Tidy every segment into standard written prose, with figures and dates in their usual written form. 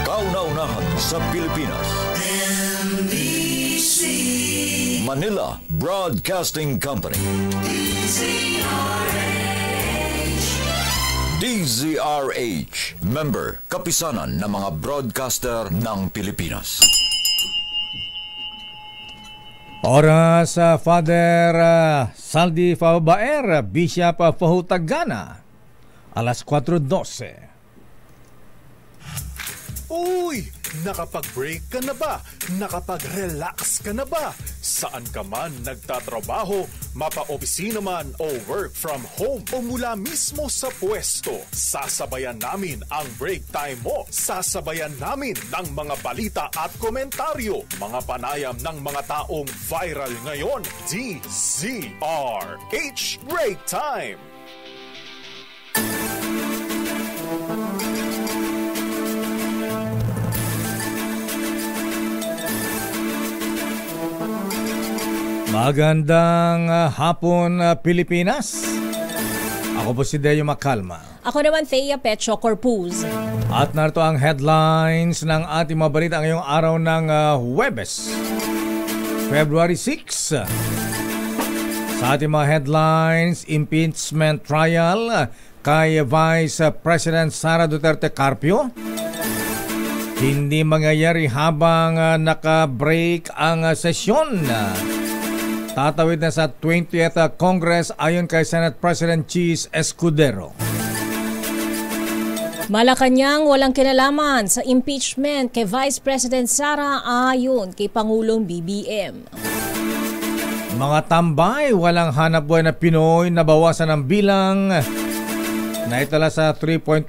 Kauna-unahan sa Pilipinas. NBC Manila Broadcasting Company. DZRH, member, kapisanan ng mga broadcaster ng Pilipinas. Oras sa Father Saldi Fabaer, Bishop Fahutagana, alas 4:12. Uy! Nakapag-break ka na ba? Nakapag-relax ka na ba? Saan ka man nagtatrabaho, mapa-opisina man o work from home o mula mismo sa pwesto, sasabayan namin ang break time mo. Sasabayan namin ng mga balita at komentaryo, mga panayam ng mga taong viral ngayon. DZRH Break Time! Magandang hapon, Pilipinas. Ako po si Deo Macalma. Ako naman, Thea Pecho Corpuz. At narito ang headlines ng ating mga balita ngayong araw ng Huwebes, February 6. Sa ating mga headlines, impeachment trial kay Vice President Sara Duterte Carpio. Hindi mangyayari habang naka-break ang sesyon. Tatawid na sa 20th Congress ayon kay Senate President Chis Escudero. Malacanang walang kinalaman sa impeachment kay Vice President Sara ayon kay Pangulong BBM. Mga tambay, walang hanapbuhay na Pinoy nabawasan ng bilang naitala sa 3.1%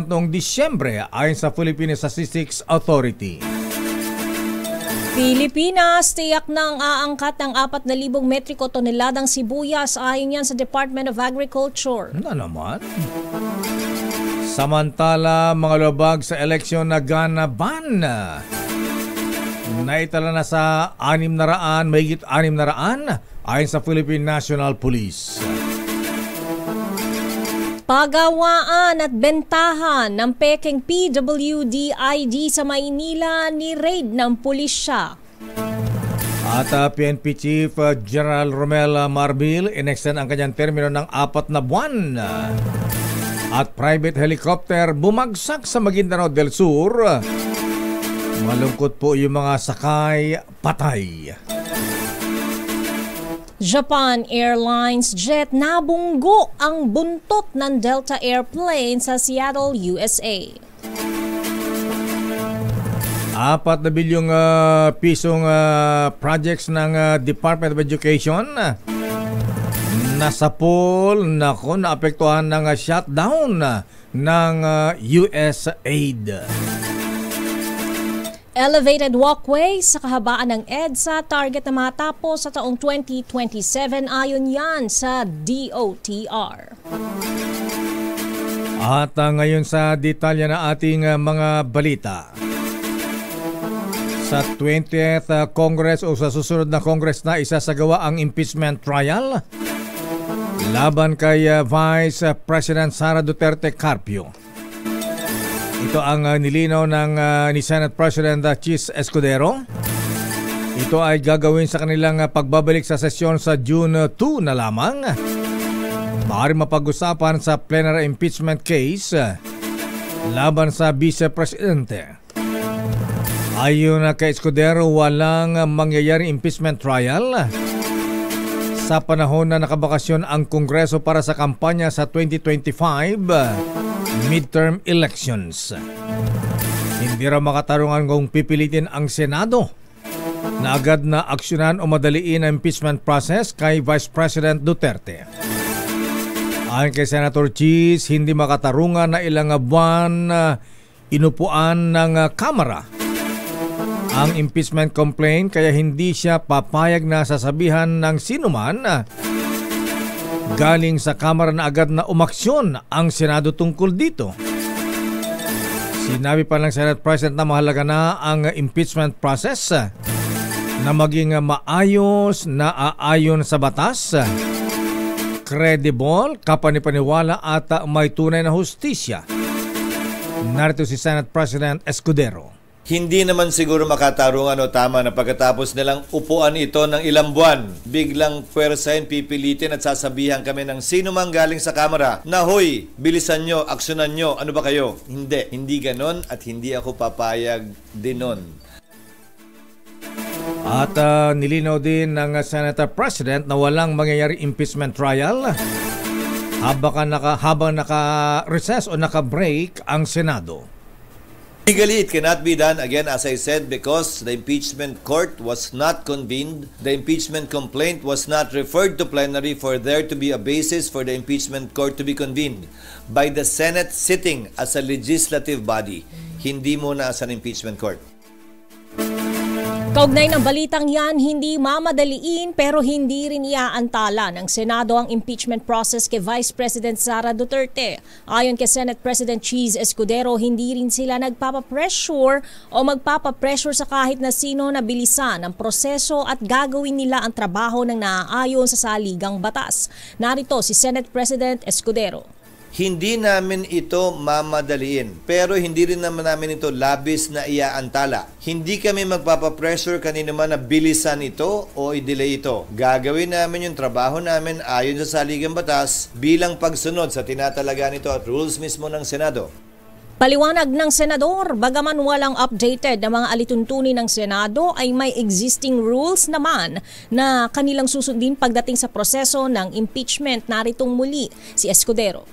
noong Disyembre ayon sa Philippine Statistics Authority. Pilipinas, tiyak nang aangkat ng 4,000 metriko toneladang sibuyas ayon yan sa Department of Agriculture. Ano naman? Samantala, mga lubag sa eleksyon na ganaban naitala na sa 600, mahigit 600 ayon sa Philippine National Police. Pagawaan at bentahan ng peking PWD ID sa Maynila ni raid ng pulisya. At PNP Chief General Romel Marbil inextend ang kanyang termino ng 4 na buwan. At private helicopter bumagsak sa Maguindanao del Sur. Malungkot po yung mga sakay, patay. Japan Airlines jet nabunggo ang buntot ng Delta airplane sa Seattle, USA. 4 na bilyong pisong projects ng Department of Education nasapol, naapektuhan ng shutdown ng US aid. Elevated walkway sa kahabaan ng EDSA target na matapos sa taong 2027 ayon yan sa DOTR. At ngayon sa detalye na ating mga balita. Sa 20th Congress o sa susunod na Congress na isasagawa ang impeachment trial laban kay Vice President Sara Duterte Carpio. Ito ang nilinaw ni Senate President Chis Escudero. Ito ay gagawin sa kanilang pagbabalik sa sesyon sa June 2 na lamang. Maaari mapag-usapan sa plenary impeachment case laban sa Vice Presidente. Ayon kay Escudero, walang mangyayaring impeachment trial sa panahon na nakabakasyon ang Kongreso para sa kampanya sa 2025 midterm elections. Hindi raw makatarungan kung pipilitin ang Senado na agad na aksyonan o madaliin ang impeachment process kay Vice President Duterte. Ayon kay Senator Chis, hindi makatarungan na ilang buwan inupuan ng Kamara ang impeachment complaint kaya hindi siya papayag na sasabihan ng sinuman galing sa Kamara na agad na umaksyon ang Senado tungkol dito. Sinabi pa ng Senate President na mahalaga na ang impeachment process na maging maayos na aayon sa batas credible, kapanipaniwala at may tunay na hustisya. Narito si Senate President Escudero. Hindi naman siguro makatarungan o tama na pagkatapos nilang upuan ito ng ilang buwan, biglang pwersahin, pipilitin at sasabihan kami ng sino mang galing sa Kamara na, hoy, bilisan nyo, aksyonan nyo, ano ba kayo? Hindi ganon at hindi ako papayag din nun. At nilinaw din ng Senator President na walang mangyayari impeachment trial habang naka-recess o naka-break ang Senado. Legally, it cannot be done, again, as I said, because the impeachment court was not convened. The impeachment complaint was not referred to plenary for there to be a basis for the impeachment court to be convened by the Senate sitting as a legislative body, hindi muna as an impeachment court. Kaugnay ng balitang yan, hindi mamadaliin pero hindi rin iaantala ng Senado ang impeachment process kay Vice President Sara Duterte. Ayon kay Senate President Cheese Escudero, hindi rin sila nagpapapressure o magpapapressure sa kahit na sino na bilisan ang proseso at gagawin nila ang trabaho ng naaayon sa saligang batas. Narito si Senate President Escudero. Hindi namin ito mamadaliin, pero hindi rin naman namin ito labis na iaantala. Hindi kami magpapapressure kanino man na bilisan ito o i-delay ito. Gagawin namin yung trabaho namin ayon sa saligang batas bilang pagsunod sa tinatalaga nito at rules mismo ng Senado. Paliwanag ng Senador, bagaman walang updated na mga alituntunin ng Senado ay may existing rules naman na kanilang susundin pagdating sa proseso ng impeachment. Naritong muli si Escudero.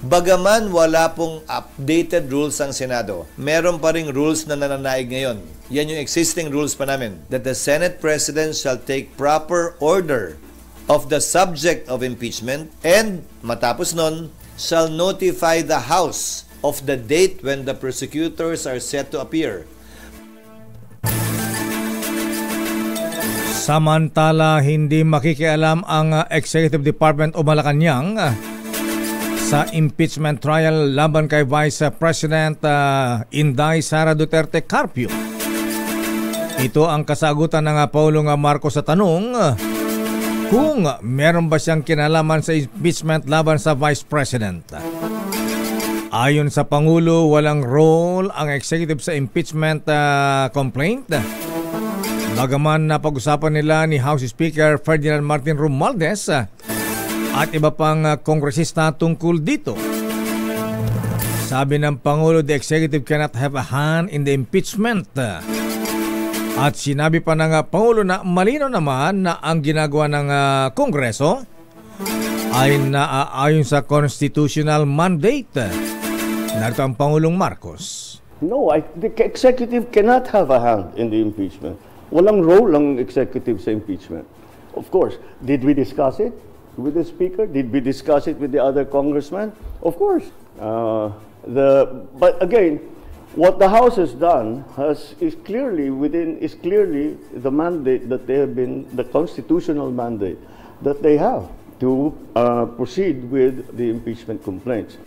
Bagaman wala pong updated rules ang Senado, meron pa ring rules na nananaig ngayon. Yan yung existing rules pa namin. That the Senate President shall take proper order of the subject of impeachment and, matapos nun, shall notify the House of the date when the prosecutors are set to appear. Samantala, hindi makikialam ang Executive Department o Malacanang sa impeachment trial laban kay Vice President Inday Sara Duterte Carpio. Ito ang kasagutan ng Pangulong Marcos sa tanong kung meron ba siyang kinalaman sa impeachment laban sa Vice President. Ayon sa Pangulo, walang role ang executive sa impeachment complaint. Bagaman napag-usapan nila ni House Speaker Ferdinand Martin Romualdez at iba pang kongresista tungkol dito. Sabi ng Pangulo, the executive cannot have a hand in the impeachment. At sinabi pa ng Pangulo na malinaw naman na ang ginagawa ng Kongreso ay naaayon sa constitutional mandate. Narito ang Pangulong Marcos. No, the executive cannot have a hand in the impeachment. Walang role ang executive sa impeachment. Of course, did we discuss it with the Speaker? Did we discuss it with the other congressmen? Of course. But again, what the House has done is clearly the mandate that they have been, the constitutional mandate that they have to proceed with the impeachment complaints.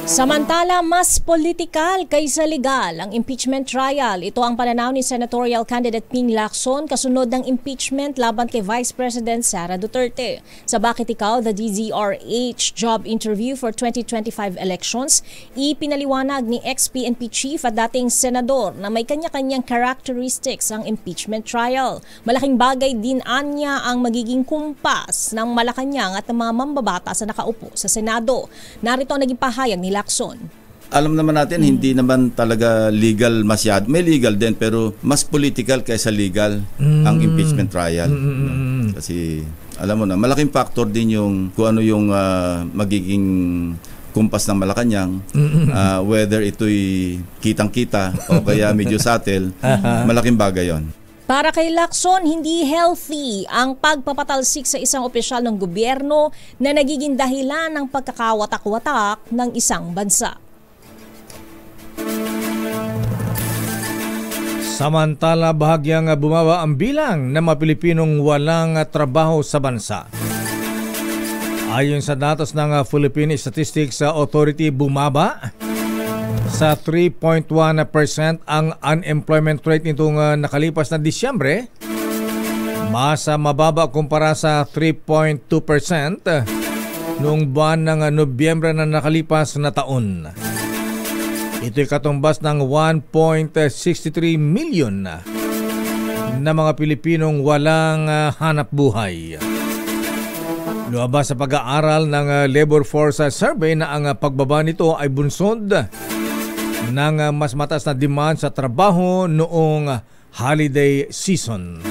Samantala, mas politikal kaysa legal ang impeachment trial. Ito ang pananaw ni Senatorial Candidate Ping Lacson kasunod ng impeachment laban kay Vice President Sara Duterte. Sa Bakit Ikaw, the DZRH job interview for 2025 elections, ipinaliwanag ni ex-PNP chief at dating senador na may kanya-kanyang characteristics ang impeachment trial. Malaking bagay din anya ang magiging kumpas ng Malacanang at ng mga mambabata sa nakaupo sa Senado. Narito ang naging pahayag ni Lacson. Alam naman natin, hindi naman talaga legal masyado. May legal din, pero mas political kaysa legal ang impeachment trial. Kasi, alam mo na, malaking factor din yung kung ano yung magiging kumpas ng Malacanang, whether ito'y kitang-kita o kaya medyo subtle, malaking bagay yon. Para kay Lacson, hindi healthy ang pagpapatalsik sa isang opisyal ng gobyerno na nagiging dahilan ng pagkakawatak-watak ng isang bansa. Samantala, bahagyang bumaba ang bilang ng mga Pilipinong walang trabaho sa bansa. Ayon sa datos ng Philippine Statistics Authority, bumaba sa 3.1% ang unemployment rate nitong nakalipas na Disyembre Mas mababa kumpara sa 3.2% noong buwan ng Nobyembre na nakalipas na taon. Ito'y katumbas ng 1.63 million na mga Pilipinong walang hanap buhay. Luabas sa pag-aaral ng Labor Force Survey na ang pagbaba nito ay bunsod ng mas mataas na demand sa trabaho noong holiday season.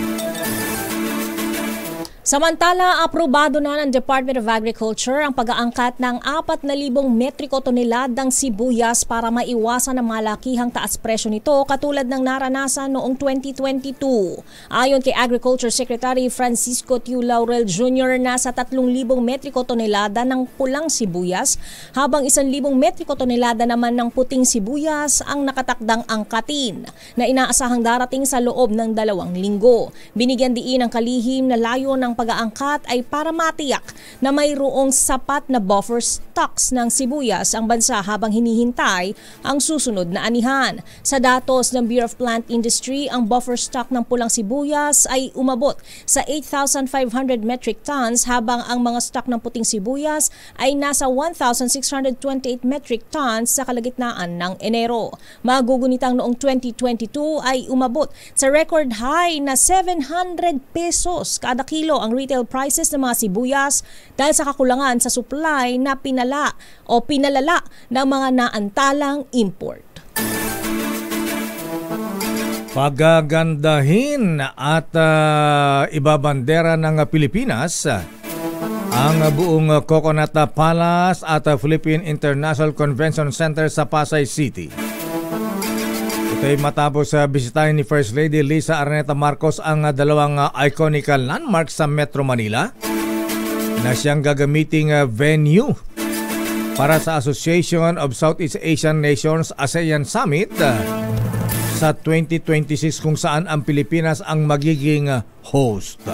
Samantala, aprobado na ng Department of Agriculture ang pag-aangkat ng 4,000 metriko toneladang sibuyas para maiwasan ang malakihang taas presyo nito katulad ng naranasan noong 2022. Ayon kay Agriculture Secretary Francisco Tiu Laurel Jr., nasa 3,000 metriko tonelada ng pulang sibuyas habang 1,000 metriko tonelada naman ng puting sibuyas ang nakatakdang angkatin na inaasahang darating sa loob ng 2 linggo. Binigyan diin ang kalihim na layo ng pag-aangkat ay para matiyak na mayroong sapat na buffer stocks ng sibuyas ang bansa habang hinihintay ang susunod na anihan. Sa datos ng Bureau of Plant Industry, ang buffer stock ng pulang sibuyas ay umabot sa 8,500 metric tons habang ang mga stock ng puting sibuyas ay nasa 1,628 metric tons sa kalagitnaan ng Enero. Magugunitang noong 2022 ay umabot sa record high na 700 pesos kada kilo ang retail prices ng mga sibuyas dahil sa kakulangan sa supply na pinalala ng mga naantalang import. Pagagandahin at ibabandera ng Pilipinas ang buong Coconut Palace at Philippine International Convention Center sa Pasay City. Ito'y matapos bisitahin ni First Lady Lisa Araneta Marcos ang dalawang iconic landmarks sa Metro Manila na siyang gagamiting venue para sa Association of Southeast Asian Nations ASEAN Summit sa 2026 kung saan ang Pilipinas ang magiging host.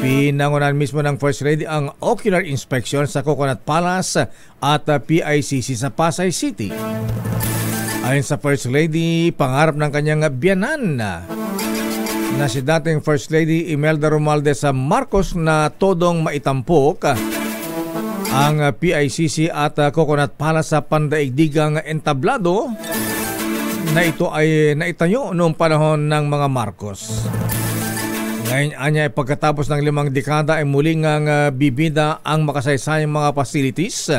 Pinangunahan mismo ng First Lady ang ocular inspection sa Coconut Palace at PICC sa Pasay City. Ayon sa First Lady, pangarap ng kanyang biyanan na si dating First Lady Imelda Romualdez Marcos na todong maitampok ang PICC at Coconut Palace sa pandaigdigang entablado na ito ay naitayo noong panahon ng mga Marcos. Ngayon anya ay pagkatapos ng 5 dekada ay muling bibida ang makasaysayang mga facilities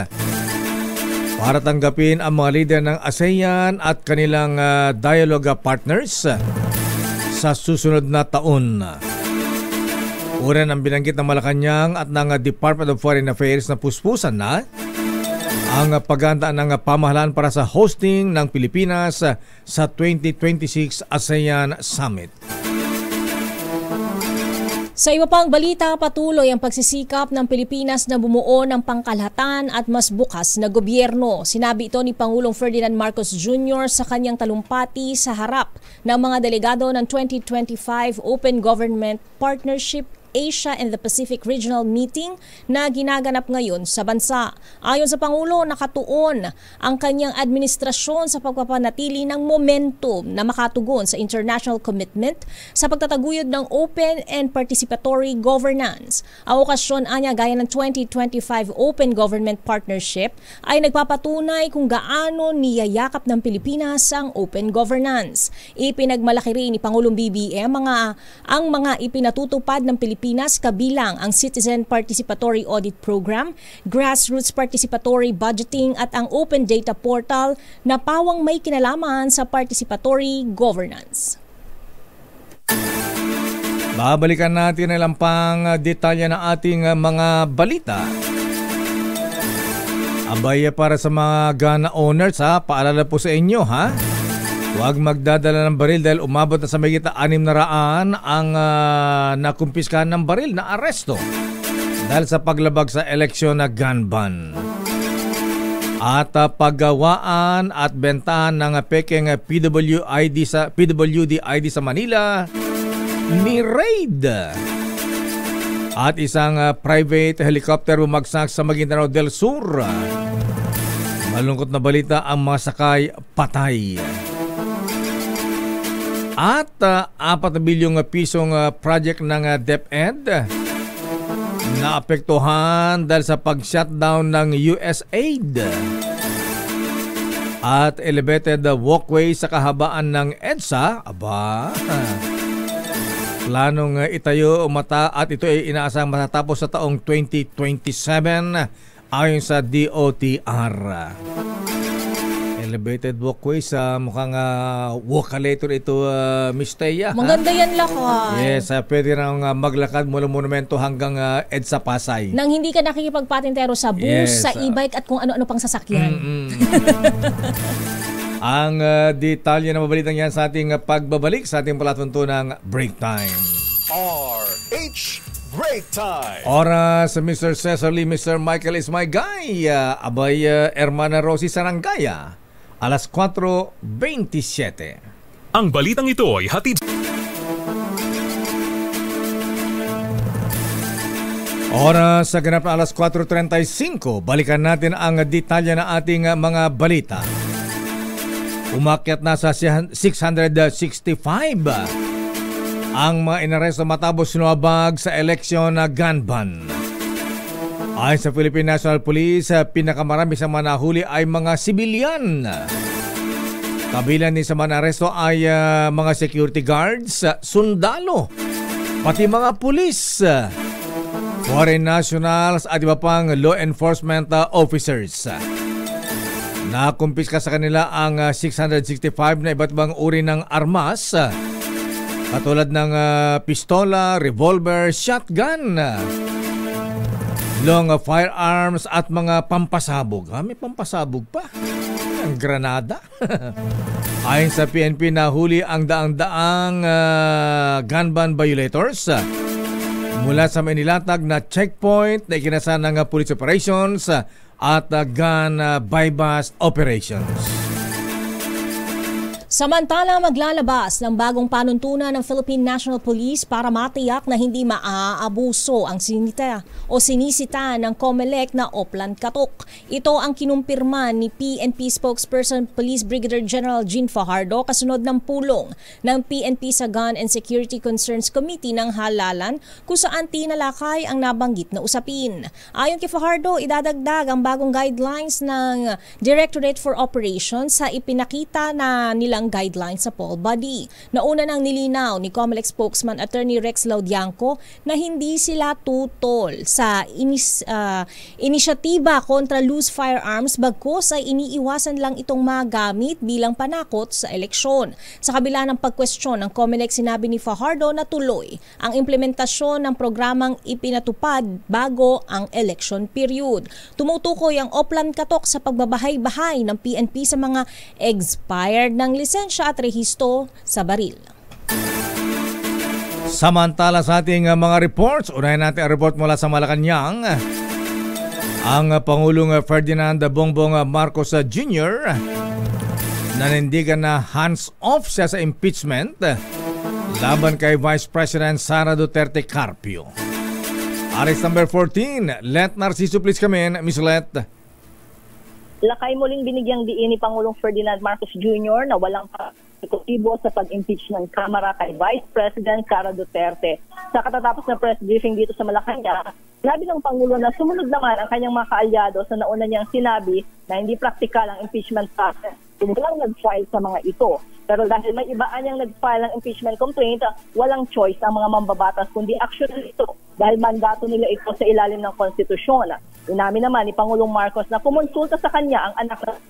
para tanggapin ang mga leader ng ASEAN at kanilang dialogue partners sa susunod na taon. Una ang binanggit ng Malacanang at ng Department of Foreign Affairs na puspusan na ang paghahanda ng pamahalaan para sa hosting ng Pilipinas sa 2026 ASEAN Summit. Sa iba pang balita, patuloy ang pagsisikap ng Pilipinas na bumuo ng pangkalahatan at mas bukas na gobyerno. Sinabi ito ni Pangulong Ferdinand Marcos Jr. sa kanyang talumpati sa harap ng mga delegado ng 2025 Open Government Partnership Asia and the Pacific Regional Meeting na ginaganap ngayon sa bansa. Ayon sa Pangulo, nakatuon ang kanyang administrasyon sa pagpapanatili ng momentum na makatugon sa international commitment sa pagtataguyod ng open and participatory governance. Ang okasyon anya gaya ng 2025 Open Government Partnership ay nagpapatunay kung gaano niyayakap ng Pilipinas ang open governance. Ipinagmalaki rin ni Pangulong BBM ang mga ipinatutupad ng Pilipinas kabilang ang Citizen Participatory Audit Program, Grassroots Participatory Budgeting at ang Open Data Portal na pawang may kinalaman sa participatory governance. Babalikan natin ang pang detalye ng ating mga balita. Abay para sa mga gun owners paalala po sa inyo huwag magdadala ng baril dahil umabot na sa mahigit 600 ang nakumpiskahan ng baril na aresto dahil sa paglabag sa eleksyon na gun ban. At paggawaan at bentahan ng peking PWD ID sa Manila ni raid. At isang private helicopter bumagsak sa Maguindanao del Sur. Malungkot na balita, ang mga sakay patay. At 4 bilyong pisong project ng DepEd naapektuhan dahil sa pag-shutdown ng USAID. At elevated walkway sa kahabaan ng EDSA, planong itayo at ito ay inaasang matatapos sa taong 2027 ayon sa DOTR. Elevated walkway sa mukhang walkalator ito, Miss Teya. Maganda yan, lakay. Yes, pwede nang maglakad mula monumento hanggang EDSA Pasay. Nang hindi ka nakikipagpatintero sa bus, sa e-bike at kung ano-ano pang sasakyan. Ang detalye na mabalitang yan sa ating pagbabalik sa ating palatuntunang break time. RH Break Time. Oras, Mr. Cesar Lee, Mr. Michael is my guy. Abay, Hermana Rosie Sarangaya. Alas 4:27. Ang balitang ito ay hatid. Oras sa ganap na alas 4:35. Balikan natin ang detalye na ating mga balita. Umakyat na sa 665 ang mga inaresto matapos sinumabog sa eleksyon na gun ban. Ayon sa Philippine National Police, pinakamarami sa mga nahuli ay mga sibilyan. Kabilang din sa mga naresto ay mga security guards, sundalo, pati mga pulis, foreign nationals at iba pang law enforcement officers. Nakumpiska sa kanila ang 665 na iba't ibang uri ng armas, katulad ng pistola, revolver, shotgun, long firearms at mga pampasabog. May pampasabog pa. Ang granada. Ayon sa PNP, nahuli ang daang-daang gun ban violators mula sa inilatag na checkpoint na ikinasa ng police operations at gun bypass operations. Samantala, maglalabas ng bagong panuntunan ng Philippine National Police para matiyak na hindi maaabuso ang sinisita ng COMELEC na Oplan Katok. Ito ang kinumpirma ni PNP spokesperson Police Brigadier General Jean Fajardo kasunod ng pulong ng PNP sa Gun and Security Concerns Committee ng Halalan kung saan tinalakay ang nabanggit na usapin. Ayon kay Fajardo, idadagdag ang bagong guidelines ng Directorate for Operations sa ipinakita na nilang guidelines sa poll body. Nauna nang nilinaw ni COMELEC spokesman Attorney Rex Laudianco na hindi sila tutol sa inisyatiba kontra loose firearms bagkus ay iniiwasan lang itong magamit bilang panakot sa eleksyon. Sa kabila ng pagkwestiyon ng COMELEC, sinabi ni Fajardo na tuloy ang implementasyon ng programang ipinatupad bago ang election period. Tumutukoy ang Oplan Katok sa pagbabahay-bahay ng PNP sa mga expired ng lisensya at rehistro sa baril. Samantala sa ating mga reports, unahin natin ang report mula sa Malacanang. Ang Pangulong Ferdinand Bongbong Marcos Jr. nanindigan na hands-off siya sa impeachment laban kay Vice President Sara Duterte Carpio. Arrest number 14, Let Narciso, please come in. Miss Let. Lakay muling binigyang diin ni Pangulong Ferdinand Marcos Jr. na walang epektibo sa pag-impeach ng Kamara kay Vice President Sara Duterte. Sa katatapos na press briefing dito sa Malacanang, sinabi ng Pangulo na sumunod naman ang kanyang mga kaalyado sa nauna niyang sinabi na hindi praktikal ang impeachment process. Walang nag-file sa mga ito. Pero dahil may ibaan niyang nag-file ng impeachment complaint, walang choice ang mga mambabatas kundi action ito dahil mandato nila ito sa ilalim ng konstitusyon. Inamin naman ni Pangulong Marcos na kumonsulta sa kanya ang anak ng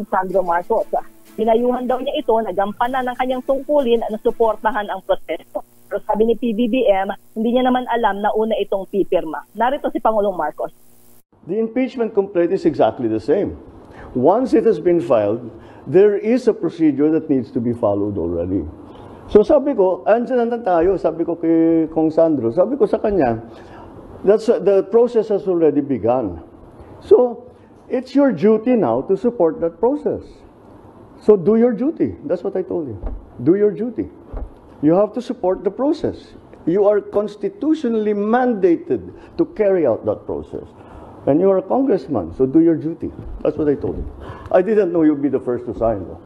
Sandro Marcos. Pinayuhan daw niya ito na gampanan ng kanyang tungkulin na suportahan ang proseso. Pero sabi ni PBBM, hindi niya naman alam na una itong pipirma. Narito si Pangulong Marcos. The impeachment complaint is exactly the same. Once it has been filed, there is a procedure that needs to be followed already. So sabi ko, andyan na tayo, sabi ko kay Kong Sandro, sabi ko sa kanya, the process has already begun. So, it's your duty now to support that process. So do your duty. That's what I told you. Do your duty. You have to support the process. You are constitutionally mandated to carry out that process. And you are a congressman, so do your duty. That's what I told you. I didn't know you'd be the first to sign, though.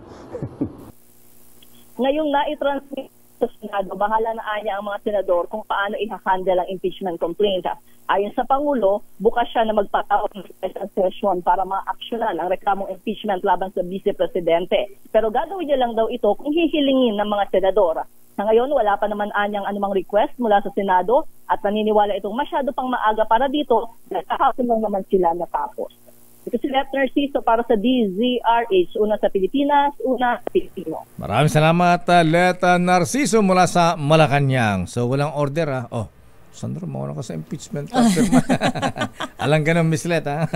ngayong na-transmit sa Senado, bahala na anya ang mga senador kung paano i-handle ang impeachment complaint. Ayon sa Pangulo, bukas siya na magpatawag ng special session para ma-actionan ang reklamong impeachment laban sa Vice Presidente. Pero gagawin niya lang daw ito kung hihilingin ng mga senador. Sa ngayon, wala pa naman anyang anumang request mula sa Senado at naniniwala itong masyado pang maaga para dito dahil kahapon lang naman sila natapos. Ito si Let Narciso para sa DZRH, una sa Pilipinas, una sa Pilipino. Maraming salamat, Let Narciso mula sa Malacanang. So, walang order, ha? Oh, Sandro, mauna ka sa impeachment. Alang ka ng Miss Let, ha?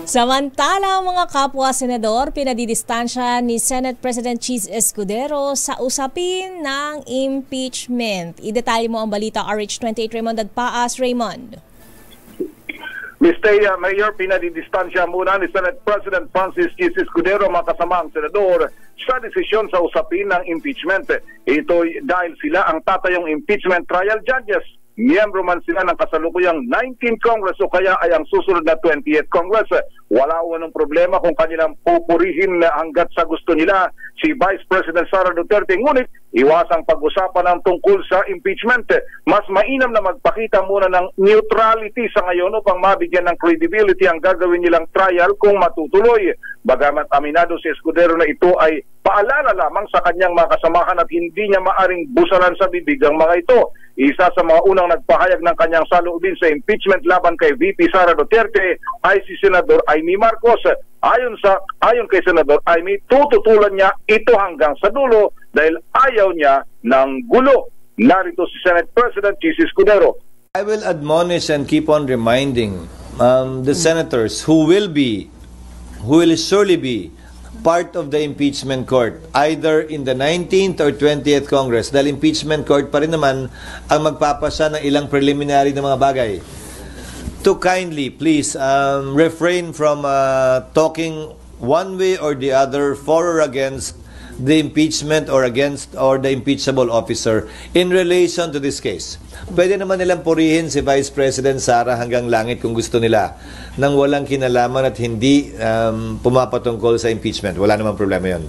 Samantala, mga kapwa senador, pinadidistansya ni Senate President Chis Escudero sa usapin ng impeachment. Idetalye mo ang balita, RH28 Raymond Agpaas. Raymond. Mr. Mayor, pinadidistansya muna ni Senate President Francis Chis Escudero mga kasamang senador sa desisyon sa usapin ng impeachment. Ito dahil sila ang tatayong impeachment trial judges. Miyembro man sila ng kasalukuyang 19th Congress o kaya ay ang susunod na 20th Congress. Wala ng problema kung kanilang pupurihin hanggat sa gusto nila si Vice President Sara Duterte. Ngunit iwasang pag-usapan ng tungkol sa impeachment. Mas mainam na magpakita muna ng neutrality sa ngayon upang mabigyan ng credibility ang gagawin nilang trial kung matutuloy. Bagamat aminado si Escudero na ito ay paalala lamang sa kanyang mga kasamahan at hindi niya maaring busalan sa bibig ang mga ito. Isa sa mga unang nagpahayag ng kanyang saloobin sa impeachment laban kay VP Sara Duterte ay si Senador Amy Marcos. Ayon kay Senador Amy, tututulan niya ito hanggang sa dulo dahil ayaw niya ng gulo. Narito si Senate President Chis Escudero. I will admonish and keep on reminding the senators who will surely be part of the impeachment court, either in the 19th or 20th Congress, dahil impeachment court pa rin naman ang magpapasa ng ilang preliminary na mga bagay. To kindly, please, refrain from talking one way or the other for or against the impeachment or against or the impeachable officer in relation to this case. Pwede naman nilang purihin si Vice President Sara hanggang langit kung gusto nila nang walang kinalaman at hindi pumapatungkol sa impeachment. Wala namang problema yun.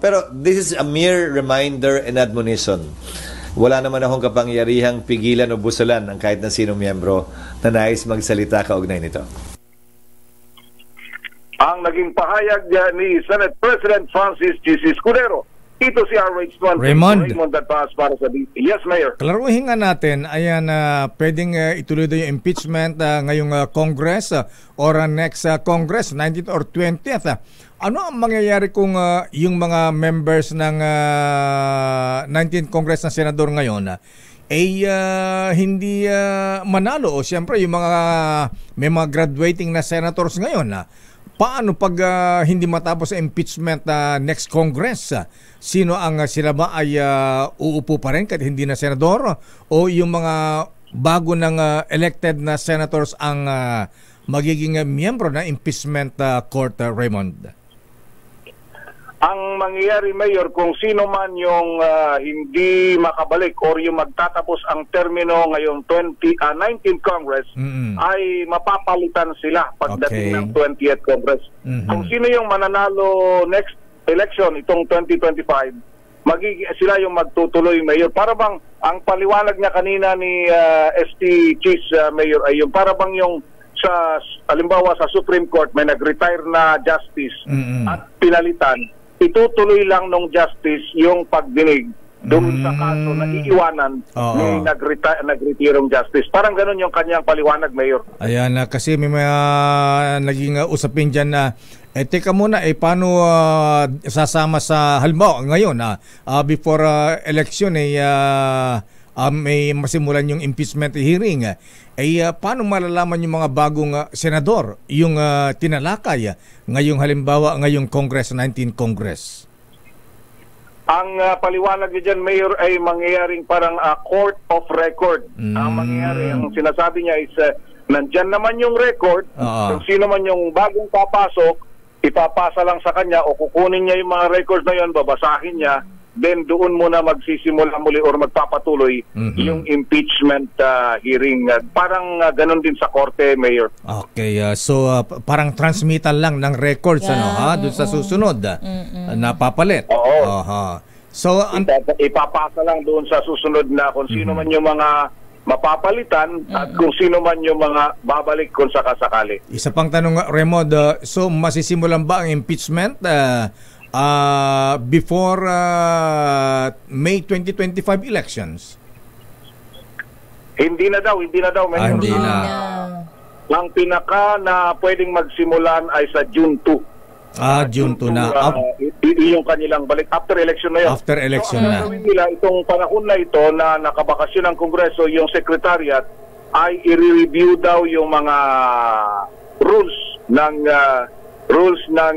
Pero this is a mere reminder and admonition. Wala naman akong kapangyarihang pigilan o busalan ang kahit na sinong miyembro na nais magsalita kaugnay nito. Ang naging pahayag ni Senate President Francis Chis Escudero. Ito si RH1. Raymond Agpaas para sa Yes, Mayor. Klaruhin nga natin, ayan, pwedeng ituloy daw yung impeachment ngayong Congress or next Congress, 19th or 20th. Ano ang mangyayari kung yung mga members ng 19th Congress na senador ngayon hindi manalo? O siyempre, yung may mga graduating na senators ngayon paano pag hindi matapos sa impeachment next Congress? Sino ang sila ba ay uupo pa rin kahit hindi na senador? O yung mga bago ng elected na senators ang magiging miyembro ng impeachment court, Raymond? Ang mangyayari, Mayor, kung sino man yung hindi makabalik or yung magtatapos ang termino ngayong 19th Congress, ay mapapalitan sila pagdating ng 20th Congress. Kung sino yung mananalo next election, itong 2025, sila yung magtutuloy, Mayor. Para bang, ang paliwanag niya kanina ni ST Chis, Mayor, ay yung para bang yung halimbawa sa Supreme Court, may nag-retire na justice at pinalitan, itutuloy lang nung justice yung pagdinig doon sa kaso na iiwanan ni nag-retirong justice. Parang ganun yung kanyang paliwanag, Mayor. Ayan, kasi may mga naging usapin dyan na teka muna, paano sasama sa halimbawa ngayon before election may masimulan yung impeachment hearing. Paano malalaman yung mga bagong senador yung tinalakay ngayong halimbawa ngayong Congress, 19 Congress? Ang paliwanag niya dyan, Mayor, ay mangyayaring parang court of record. Ang mangyayari, ang sinasabi niya is nandyan naman yung record, kung sino man yung bagong papasok, ipapasa lang sa kanya o kukunin niya yung mga records na yun, babasahin niya, then doon muna magsisimula muli or magpapatuloy yung impeachment hearing. Parang ganun din sa korte, Mayor. Okay, so parang transmittal lang ng records doon sa susunod na papalit. Oo. So ipapasa lang doon sa susunod na kung sino man yung mga mapapalitan at kung sino man yung mga babalik kung sakasakali. Isa pang tanong, Raymond, so masisimulan ba ang impeachment before May 2025 elections? Hindi na daw. Mayor. Hindi na. Ang pinaka na pwedeng magsimulan ay sa June 2. June 2 na. Yung kanilang balik after election na yun. After election so, na. Gawin nila itong panahon na ito na nakabakasyon ng Kongreso, yung Secretariat ay i-review daw yung mga rules ng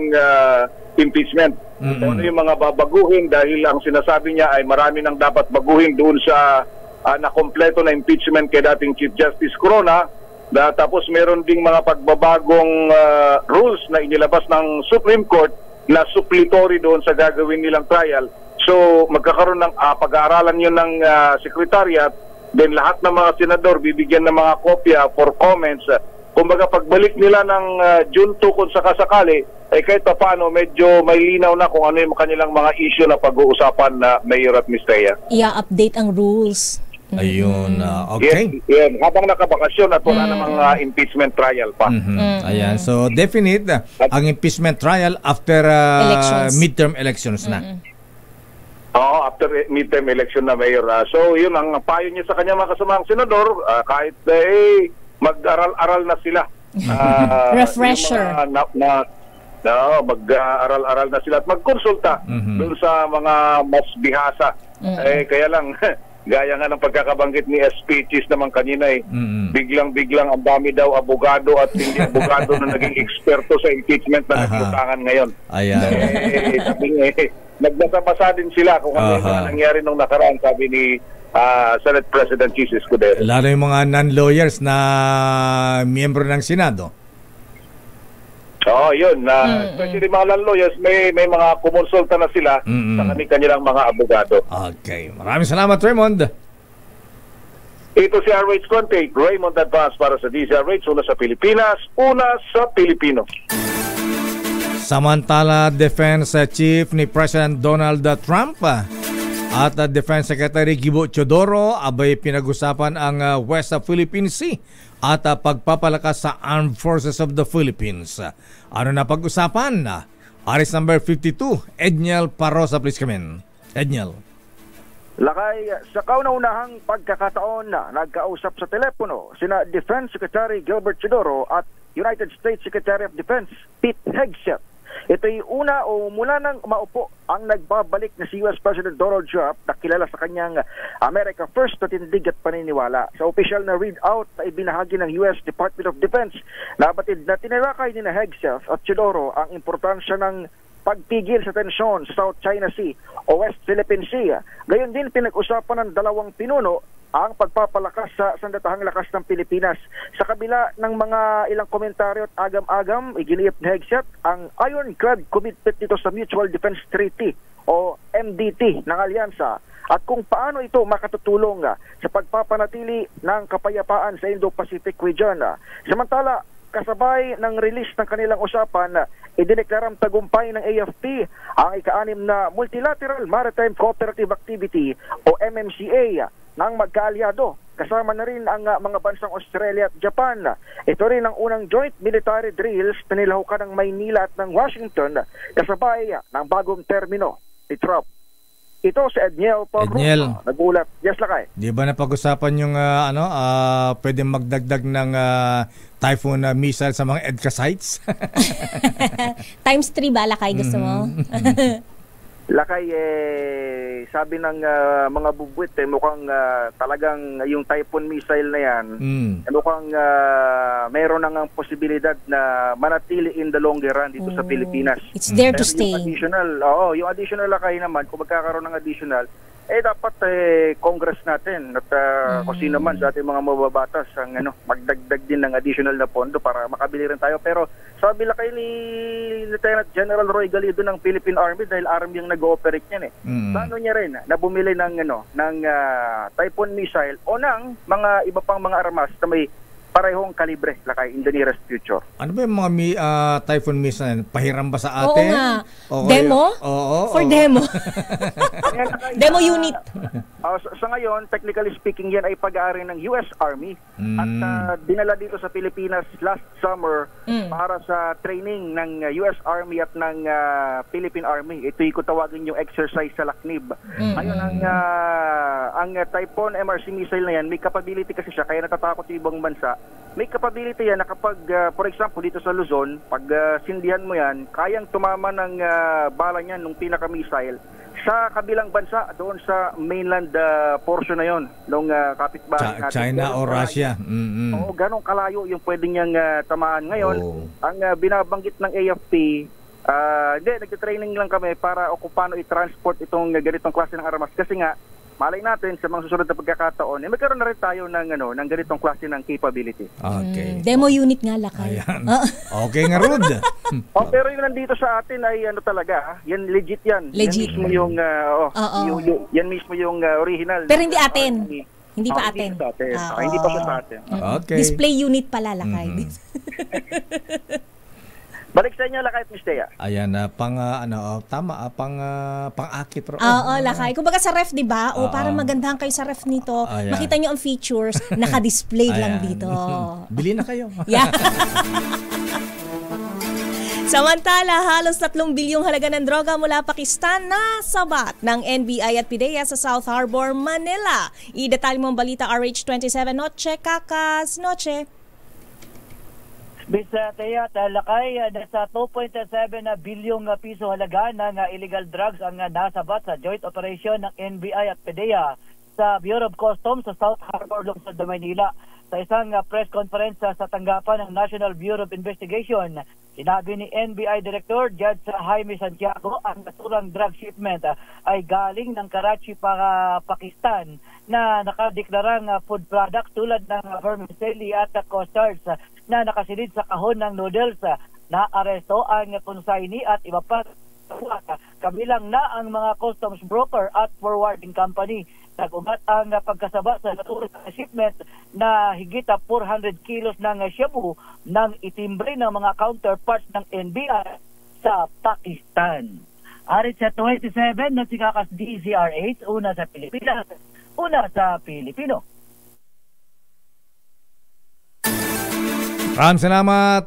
impeachment. Ano yung mga babaguhin dahil ang sinasabi niya ay marami nang dapat baguhin doon sa na-kompleto na impeachment kay dating Chief Justice Corona. Tapos meron ding mga pagbabagong rules na inilabas ng Supreme Court na suppletory doon sa gagawin nilang trial. So magkakaroon ng pag-aaralan yun ng Secretariat, then lahat ng mga senador bibigyan ng mga kopya for comments. Kumbaga pagbalik nila ng June 2 kung sakasakali, kahit pa paano medyo may linaw na kung ano yung kanilang mga issue na pag-uusapan na Mayor at Ms. Thea. I-update ang rules. Ayun, okay. Yes, habang nakabakasyon at wala namang impeachment trial pa. Ayan, so definite ang impeachment trial after midterm elections na. Oo, after midterm election na, Mayor. So yun ang payo niya sa kanya mga kasamang senador, kahit mag-aral-aral na sila. Refresher. Mag-aral-aral na sila at magkonsulta dun sa mga mas bihasa. Kaya lang gaya nga ng pagkakabanggit ni SP Cheese naman kanina biglang-biglang ang dami daw abogado at hindi abogado na naging eksperto sa impeachment na nagputangan ngayon. Ayan. Nagbasa-basa din sila kung ano yung nangyari nung nakaraan, sabi ni Senate President Chis Escudero. Lalo yung mga non-lawyers na miyembro ng Senado. Oo, yun. Especially mga lawyers, may mga kumonsulta na sila sa kanilang mga abogado. Okay. Maraming salamat, Raymond. Ito si RH Conte, Raymond Advance para sa DZRH, una sa Pilipinas, una sa Pilipino. Samantala, Defense Chief ni President Donald Trump at Defense Secretary Gibo Teodoro abay pinag-usapan ang West Philippine Sea at pagpapalakas sa Armed Forces of the Philippines. Ano na pag-usapan? Aris number 52, Edniel Parosa, please come in. Edniel. Lakay, sa kauna-unahang pagkakataon na nagkausap sa telepono sina Defense Secretary Gilbert Teodoro at United States Secretary of Defense Pete Hegseth. Ito'y una o mula nang maupo ang nagbabalik na si US President Donald Trump na kilala sa kanyang America First na tindig at paniniwala. Sa official na readout na ibinahagi ng US Department of Defense, nabatid na tinirakay ni Hegseth at Teodoro ang importansya ng pagpigil sa tensyon sa South China Sea o West Philippine Sea. Gayon din pinag-usapan ng dalawang pinuno ang pagpapalakas sa sandatahang lakas ng Pilipinas. Sa kabila ng mga ilang komentaryo at agam-agam, iginiit ni Hegseth ang ironclad commitment nito sa Mutual Defense Treaty o MDT ng alyansa at kung paano ito makatutulong sa pagpapanatili ng kapayapaan sa Indo-Pacific region. Samantala, kasabay ng release ng kanilang usapan, idineklarang tagumpay ng AFP ang ika-6 na Multilateral Maritime Cooperative Activity o MMCA ng magkaalyado. Kasama na rin ang mga bansang Australia at Japan. Ito rin ang unang joint military drills na nilahukan ng Maynila at ng Washington kasabay ng bagong termino ni Trump. Ito si Edniel Parosa. Nagulat. Yes, Lakay. Di ba napag-usapan yung pwedeng magdagdag ng Typhoon missile sa mga EDCA sites? Times 3 ba, Lakay? Gusto mo? Lakay, sabi ng mga bubuit, mukhang talagang yung Typhoon missile na yan, mukhang meron nang posibilidad na manatili in the longer run dito sa Pilipinas. It's there to stay. Yung additional Lakay naman, kung magkakaroon ng additional, dapat Congress natin at kung sino man sa ating mga mababatas ang magdagdag din ng additional na pondo para makabili rin tayo. Pero sabi lang kayo ni Lieutenant General Roy Galido ng Philippine Army, dahil Army yung nag-ooperate niyan plano niya rin na bumili ng Typhoon missile o ng mga iba pang mga armas na may parehong kalibre lakay in the nearest future. Ano ba yung mga Typhoon missile? Pahiram ba sa atin? Oo nga. Okay. Demo? Oo. For demo. Demo unit. Sa ngayon, technically speaking, yan ay pag-aari ng US Army at dinala dito sa Pilipinas last summer para sa training ng US Army at ng Philippine Army. Ito yung tawagin yung exercise sa Laknib. Ngayon, ang Typhoon MRC missile na yan, may capability kasi siya, kaya natatakot yung ibang bansa. May capability yan na kapag, for example, dito sa Luzon, pag sindihan mo yan, kayang tumama ng bala niyan nung pinaka-missile sa kabilang bansa, doon sa mainland portion na yon nung kapitbahay natin. China o Russia. Oo, ganong kalayo yung pwede niyang tamaan. Ngayon, ang binabanggit ng AFP, nagtitraining lang kami para o kung paano i-transport itong ganitong klase ng armas. Kasi nga, malay natin sa mga susunod na pagkakataon, magkaroon na rin tayo ng ganitong klase ng capability. Okay. Demo unit nga lakay. Ayan. Okay nga, Rod. Pero yung nandito sa atin ay talaga, yan legit yan. Legit. Yan mismo yung, yan mismo yung original. Pero hindi atin. Hindi pa atin. Hindi pa siya sa atin. Okay. Display unit pala lakay. Balik sa inyo, Lakay at Miss Thea. Ayan, pang-akit. Oo, Lakay. Kumbaga sa ref, di ba? Parang magandahan kayo sa ref nito. Makita nyo ang features, naka-display lang dito. Bili na kayo. Yeah. Samantala, halos 3 bilyong halaga ng droga mula Pakistan na sabat ng NBI at PDEA sa South Harbor, Manila. Idetalye mo ang balita RH27 Noche, Kakas Noche. Bisa Thea, talakay nasa 2.7 bilyong piso halaga ng illegal drugs ang nasabat sa joint operation ng NBI at PDEA sa Bureau of Customs sa South Harbor, Lungsod de Maynila. Sa isang press conference sa tanggapan ng National Bureau of Investigation, sinabi ni NBI Director Judge Jaime Santiago ang naturang drug shipment ay galing ng Karachi para Pakistan na nakadeklarang food product tulad ng vermicelli at costards na nakasilid sa kahon ng noodles. Na-aresto ang consignee at iba pa, kabilang na ang mga customs broker at forwarding company. Nag-ugat ang pagkasaba sa naturang shipment na higit 400 kilos ng shabu ng itimbre ng mga counterparts ng NBI sa Pakistan. Arit sa 27 na si Kakas DZRH, una sa Pilipinas, una sa Pilipino. Maraming salamat,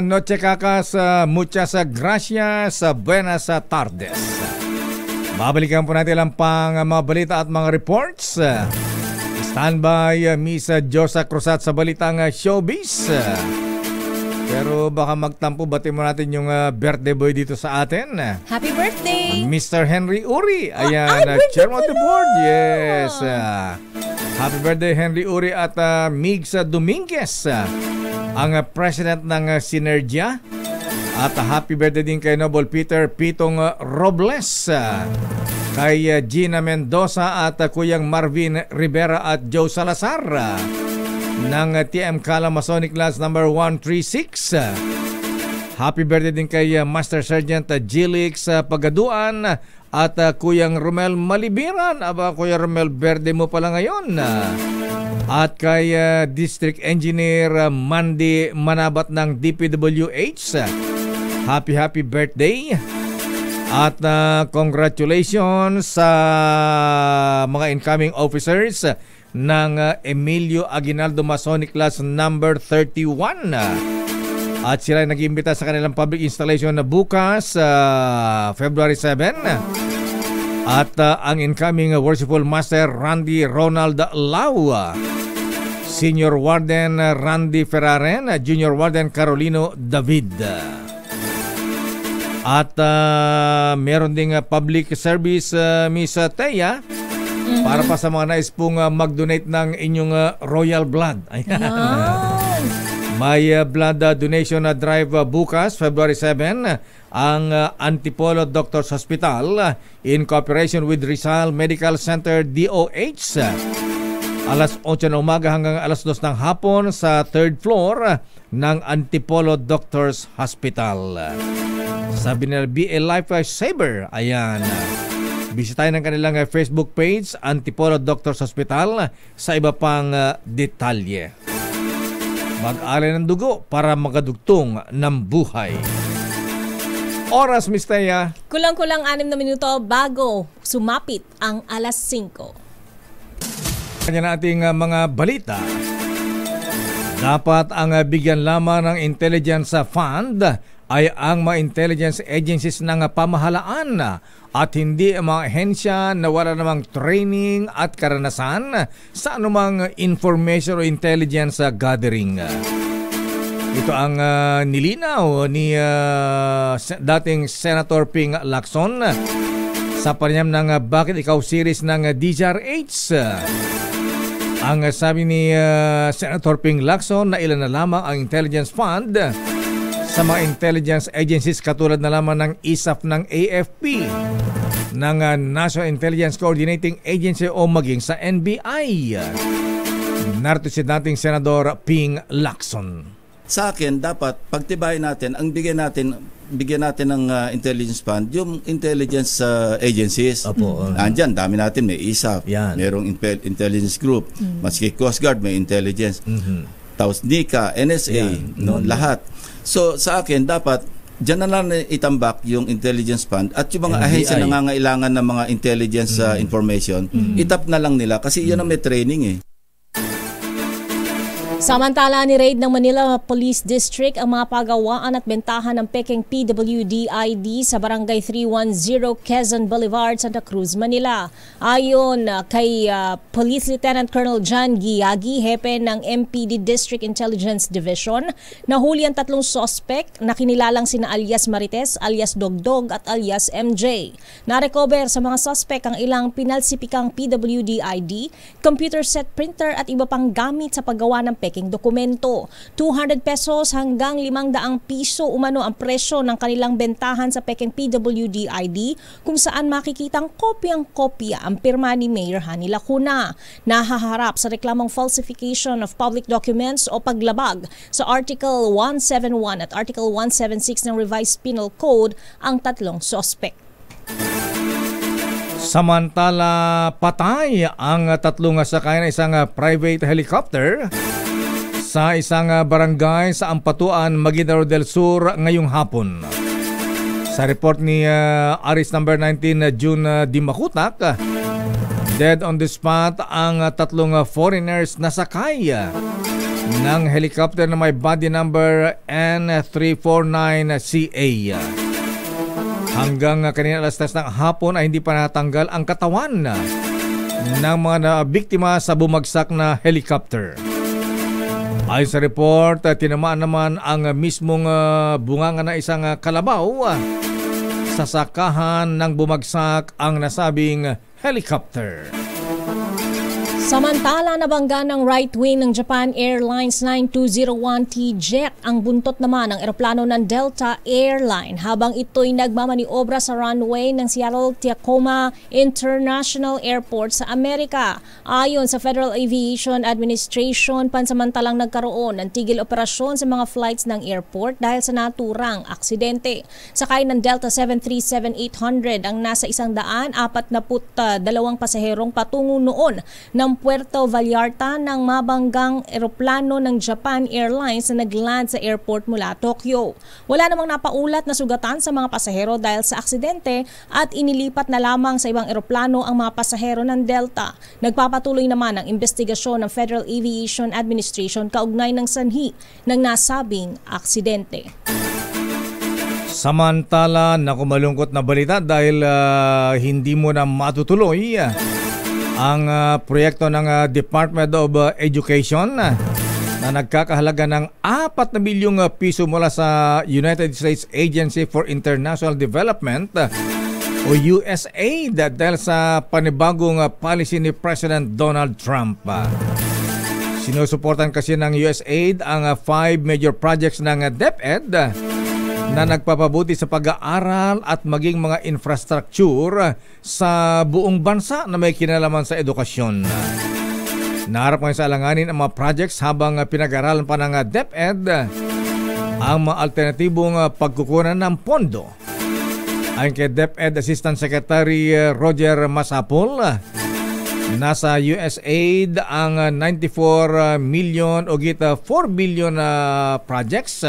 Noche Kakas. Muchas gracias. Buenas tardes. Babalikan po natin lang pang mga balita at mga reports. Standby, Miss Josa Cruzat sa balitang showbiz. Pero baka magtampo, batin mo natin yung birthday boy dito sa atin. Happy birthday! Mr. Henry Uri. Ayan, chairman of the board. Yes. Happy birthday, Henry Uri at Migs Dominguez, ang president ng Synergia. At happy birthday din kay Noble Peter Pitong Robles, kay Gina Mendoza at Kuyang Marvin Rivera at Joe Salazar ng TM Kala Masonic Class number 136. Happy birthday din kay Master Sergeant Jilix Pagaduan at Kuyang Romel Malibiran. Aba, Kuya Romel, birthday mo pala ngayon. At kay District Engineer Mandy Manabat ng DPWH. Happy birthday. At congratulations sa mga incoming officers ng Emilio Aguinaldo Masonic Class number 31. At sila ay nag-iimbita sa kanilang public installation na bukas, February 7. At ang incoming Worshipful Master Randy Ronald Lau, Senior Warden Randy Ferraren, Junior Warden Carolino David. At meron ding public service, Miss Thea, para pa sa mga nais pong mag-donate ng inyong royal blood. Ayan. May blood donation drive bukas, February 7, ang Antipolo Doctors Hospital in cooperation with Rizal Medical Center DOH. Alas 8 ng umaga hanggang alas 2 ng hapon sa 3rd floor ng Antipolo Doctors Hospital. Sabi nila BA Lifesaver, ayan. Bisitahin ang kanilang Facebook page, Antipolo Doctors Hospital, sa iba pang detalye. Mag-alay ng dugo para makadugtong ng buhay. Oras, Miss Thea. Kulang-kulang 6 na minuto bago sumapit ang alas 5. Kanya nating mga balita. Dapat ang bigyan lamang ng intelligence fund ay ang mga intelligence agencies ng pamahalaan at hindi ang mga ahensya na wala namang training at karanasan sa anumang information o intelligence gathering. Ito ang nilinaw ni dating Senator Ping Lacson sa panayam ng Bakit Ikaw series ng DZRH. Ang sabi ni Senator Ping Lacson na ilan na lamang ang intelligence fund sa mga intelligence agencies katulad na lamang ng ISAF ng AFP, ng National Intelligence Coordinating Agency o maging sa NBI. Narito si dating Senador Ping Lacson. Sa akin, dapat pagtibayin natin, ang bigyan natin ng intelligence fund, yung intelligence agencies. Opo. Andyan, dami natin, may ISAF, Yan. merong intelligence group, maski Coast Guard, may intelligence. Tapos NICA, NSA, lahat. So sa akin, dapat dyan na lang itambak yung intelligence fund at yung mga ahensya na nangangailangan ng mga intelligence information, itap na lang nila kasi yan ang may training eh. Samantala, ni-raid ng Manila Police District ang mga pagawaan at bentahan ng pekeng PWD ID sa Barangay 310 Quezon Boulevard, Santa Cruz, Manila. Ayon kay Police Lieutenant Colonel John Giagi, hepe ng MPD District Intelligence Division, nahuli ang 3 suspect na kinilalang sina alias Marites, alias Dogdog at alias MJ. Na-recover sa mga suspect ang ilang pinalsipikang PWD ID, computer set printer at iba pang gamit sa paggawa ng peking dokumento. 200 pesos hanggang 500 piso umano ang presyo ng kanilang bentahan sa peking PWD ID, kung saan makikitang kopyang-kopya ang pirma ni Mayor Hani Lacuna. Nahaharap sa reklamong falsification of public documents o paglabag sa Article 171 at Article 176 ng Revised Penal Code ang 3 suspect. Samantala, patay ang 3 sakay na isang private helicopter sa isang barangay sa Ampatuan, Maguindanao del Sur ngayong hapon. Sa report ni Aris number 19 June Dimakutak, dead on the spot ang 3 foreigners na sakay ng helicopter na may body number N349CA. Hanggang kanina alas 3 ng hapon ay hindi pa natanggal ang katawan ng mga biktima sa bumagsak na helicopter. Ayon sa report, tinamaan naman ang mismong bunganga na isang kalabaw sa sakahan ng bumagsak ang nasabing helicopter. Samantala, nabangga ng right wing ng Japan Airlines 9201T jet ang buntot naman ng eroplano ng Delta Airline habang ito'y nagmamaniobra sa runway ng Seattle-Tacoma International Airport sa Amerika. Ayon sa Federal Aviation Administration, pansamantalang nagkaroon ng tigil operasyon sa mga flights ng airport dahil sa naturang aksidente. Sakay ng Delta 737-800 ang nasa 142 pasaherong patungo noon ng Puerto Vallarta ng mabanggang eroplano ng Japan Airlines na nagland sa airport mula Tokyo. Wala namang napaulat na sugatan sa mga pasahero dahil sa aksidente at inilipat na lamang sa ibang eroplano ang mga pasahero ng Delta. Nagpapatuloy naman ang investigasyon ng Federal Aviation Administration kaugnay ng sanhi ng nasabing aksidente. Samantala, nakumalungkot na balita dahil hindi mo na matutuloy ang proyekto ng Department of Education na nagkakahalaga ng 4 na bilyong piso mula sa United States Agency for International Development o USAID dahil sa panibagong policy ni President Donald Trump. Sinusuportan kasi ng USAID ang 5 major projects ng DepEd na nagpapabuti sa pag-aaral at maging mga infrastructure sa buong bansa na may kinalaman sa edukasyon. Naharap ngayon sa alanganin ang mga projects habang pinag-aralan pa ng DepEd ang mga alternatibong pagkukunan ng pondo. Ayon kay DepEd Assistant Secretary Roger Masapol, nasa USAID ang 94 million o gita 4 billion projects.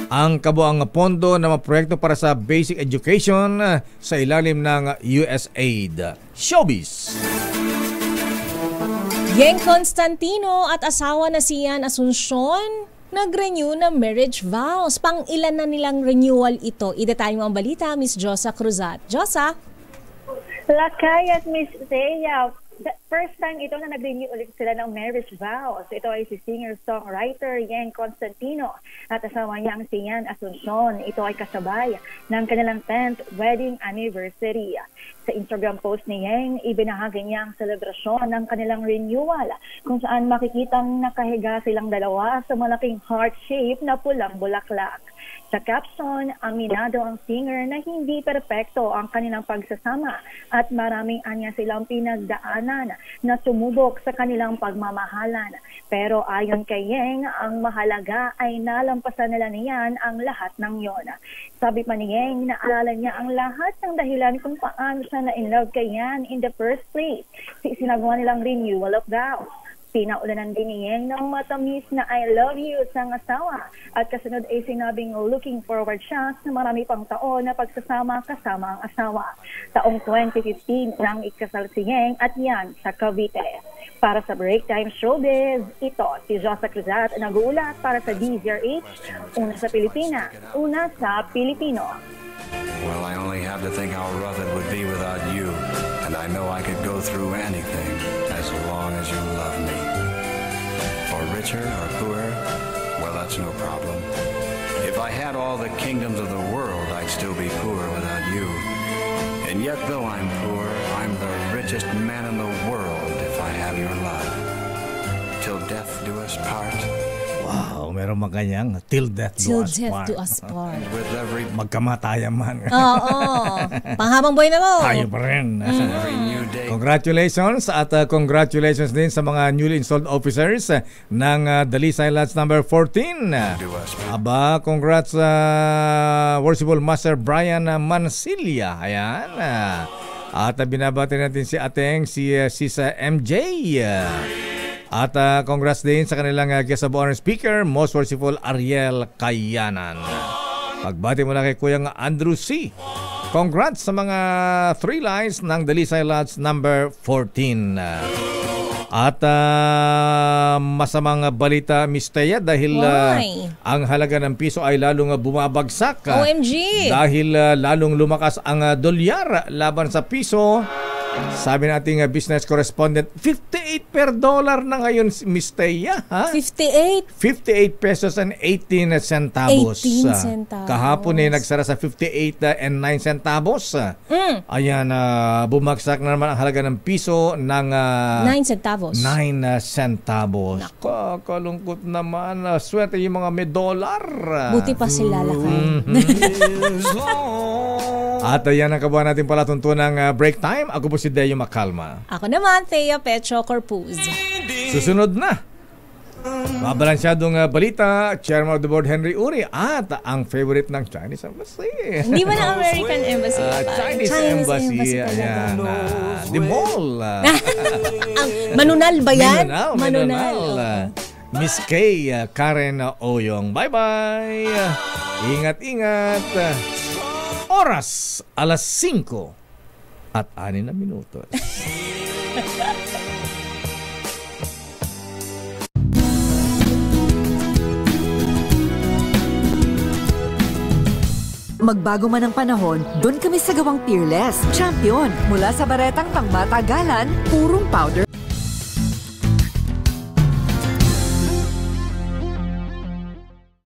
Ang kabuang pondo na mga proyekto para sa basic education sa ilalim ng USAID. Showbiz! Yeng Constantino at asawa na si Ian Asuncion nag-renew ng marriage vows. Pang-ilan na nilang renewal ito? Idetalye mo ang balita, Miss Josa Cruzat. Josa? Lakay at Miss Thea, first time ito na nag-renew ulit sila ng marriage vows. Ito ay si singer-songwriter Yeng Constantino at asawa niyang si Ian Asuncion. Ito ay kasabay ng kanilang 10th wedding anniversary. Sa Instagram post ni Yeng, ibinahagi niya ang selebrasyon ng kanilang renewal kung saan makikitang nakahiga silang dalawa sa malaking heart-shape na pulang bulaklak. Sa caption, aminado ang singer na hindi perpekto ang kanilang pagsasama at maraming anya silang pinagdaanan na sumubok sa kanilang pagmamahalan. Pero ayon kay Yeng, ang mahalaga ay nalampasan nila niyan ang lahat ng yon. Sabi pa ni Yeng, naalala niya ang lahat ng dahilan kung paano siya na-inlove kay Ian in the first place. Sinagawa nilang renewal of vows. Pinaulanan din ni Yeng ng matamis na I love you sa asawa at kasunod ay sinabing looking forward siya sa marami pang taon na pagsasama kasama ang asawa. Taong 2015 nang ikasal si Yeng at Ian sa Cavite. Para sa Break Time Showbiz, ito si Josa Cruzat nag-uulat para sa DZRH, una sa Pilipina, una sa Pilipino. Well, I only have to think how rough it would be without you, and I know I could go through anything as long as you love me. For richer or poorer, well, that's no problem. If I had all the kingdoms of the world, I'd still be poor without you. And yet, though I'm poor, I'm the richest man in the world if I have your love. Till death do us part. Wow, meron maganyang till death do us part. Magkamatayan man. Oo. Panghabang buhay na mo. Tayo pa rin. Congratulations at congratulations din sa mga newly installed officers ng Dalisay Lodge number 14. Aba, congrats Worshipful Master Brian Mansilla. Ayan. At binabati natin si Ateng, si Sisa MJ. At congrats din sa kanilang guest of honor speaker, Most Worshipful Ariel Kayanan. Pagbati mula kay Kuyang Andrew C. Congrats sa mga 3 lines ng Dalisay Lodge number 14. At masamang balita, Miss Thea, dahil ang halaga ng piso ay lalong bumabagsak. OMG! Dahil lalong lumakas ang dolyar laban sa piso. Sabi nating business correspondent, 58 per dollar na ngayon, Miss Thea. Ha? 58? 58 pesos and 18 centavos. 18 centavos. Kahapon nagsara sa 58 and 9 centavos. Ayan, bumagsak na naman ang halaga ng piso ng 9 centavos. 9 centavos. Kakalungkot naman. Swerte yung mga may dollar. Buti pa sila lakay. At ayan ang kabuhan natin pala tuntunang break time. Ako po si Deo Macalma. Ako naman, Thea Petro Corpuz. Susunod na. Mabalansyadong balita, Chairman of the Board Henry Uri at ang favorite ng Chinese Embassy. Hindi ba ng American Embassy? Chinese Embassy. Ayan. The Mall. Manunal ba yan? Manunal. Miss Kay Karen Oyong. Bye-bye. Ingat-ingat. Oras, 5:06 at 6 na minutos. Magbago man ang panahon, doon kami sa gawang Peerless. Champion! Mula sa baretang pangmatagalan, purong powder